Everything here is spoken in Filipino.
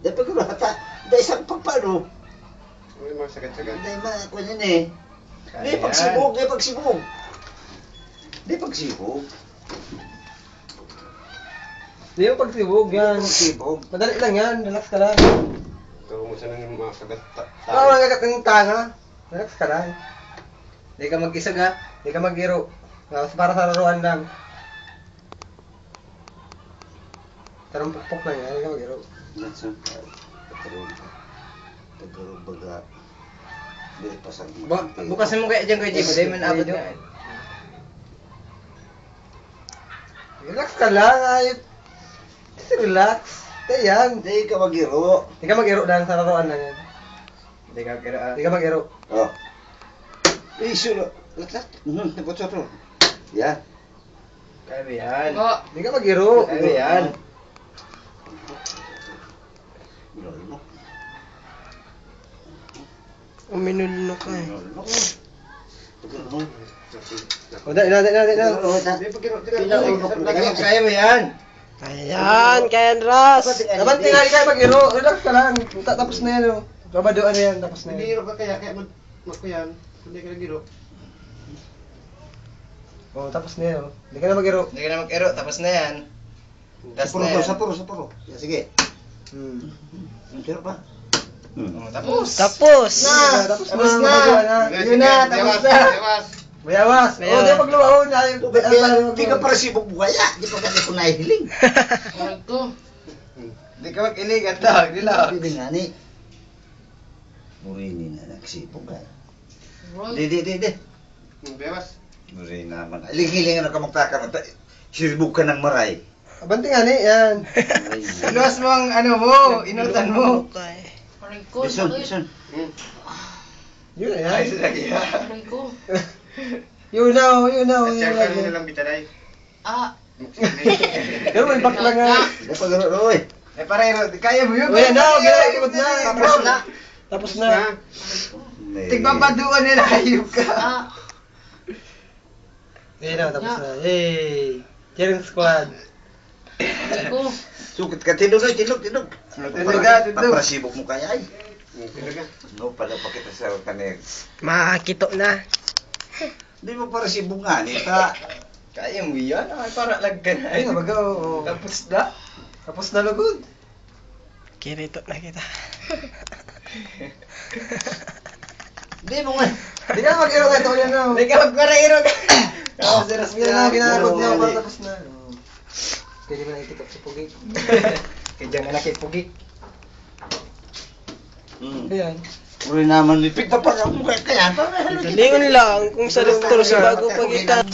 Dapat ko rata. Dahil isang pagpano. May mga sagat-sagat. Dahil mga kung yan eh. Di pagsibog, di pagsibog. Di pagsibog. Di mo pagsibog yan. Pagsibog. Madali lang yan, relax ka lang. Turo mo siya ng mga sagat. Oo, nagagat ng tanga. Relax ka lang. Di ka mag-isag ha, di ka mag-iro. Para sa laruan lang. Tarong pukpok lang yan, di ka mag-iro. That's okay. Pagkaroon baga. Di pasang. Bukasin mo kaya dyan kay Jibo, dahil man abad nga. Relax ka lang, ayot. Just relax. Kaya yan. Di ka mag-iro. Di ka mag-iro lang, sa laruan lang yan. Hindi ka kira. Di ka mag-iro. Oh. Eh, sure. Latlat. Tapos sure. Yan. Kaya ba yan? Di ka mag-iro. Kaya ba yan? Uminulno ka eh. O, dahil na. Kaya mo yan? Ayan, Kenras. Naman tingali kayo mag-iro. Relax ka lang. Tapos na yan o. Babadoan na yan, tapos na Hindi yan. hiro ka kaya ko yan. Hindi ka nag-hiro. O, tapos na yan o. Hindi ka na mag-iro. Hindi ka na mag-hiro, tapos na yan. Sapuro. Yan, sige. Sure pa. Tapos! Tapos! Tapos na! Yun na, tapos na! Bayawas. O, di pagluwaon na. Di ka para sibog buhaya. Di pa ba ko nahihiling? Hindi ka mag-ilig at tawag nila. Hindi nga ni. Murini na nagsibog ka. Di. Bewas. Murini naman. Iling-hilingan na ka magtaka. Sibog ka ng maray. Abanti nga ni, yan. Inuwas mo ang ano mo, inutan mo. Okay. Bison. Yun na yan. Ay, lagi ha. Yun na o. At siyempre mo nalang bitaray. Pero may back lang nga. Di pa gano'n, Roy. Eh parero, kaya mo yun. O yan na, ginagimot na. Tapos na. Tapos na. Tigbabaduan nila, ayub ka. Yan na, tapos na. Yay! Cheering squad. Sukit ka, tinog. Tinog ka. Para sibog mo kaya ay. Tinog ka. No, pala pakita sa kanil. Makakito na. Di mo para sibog nga ni ta. Kaya mo yan, ay para lag ka na. Ayun na, baga o. Tapos na. Tapos na lugod. Kirito na kita. Di mo nga. Hindi ka mag-iro nga ito. Yan na. Hindi ka magparero ka. Yan na, ginagod niya para tapos na. Pwede mo na itikap si Pugi. Kaya dyan nga nakipugi. Ayan. Uri naman lipit na pa ka mo kaya. Galingon lang kung sa doktor sa bago pagitan.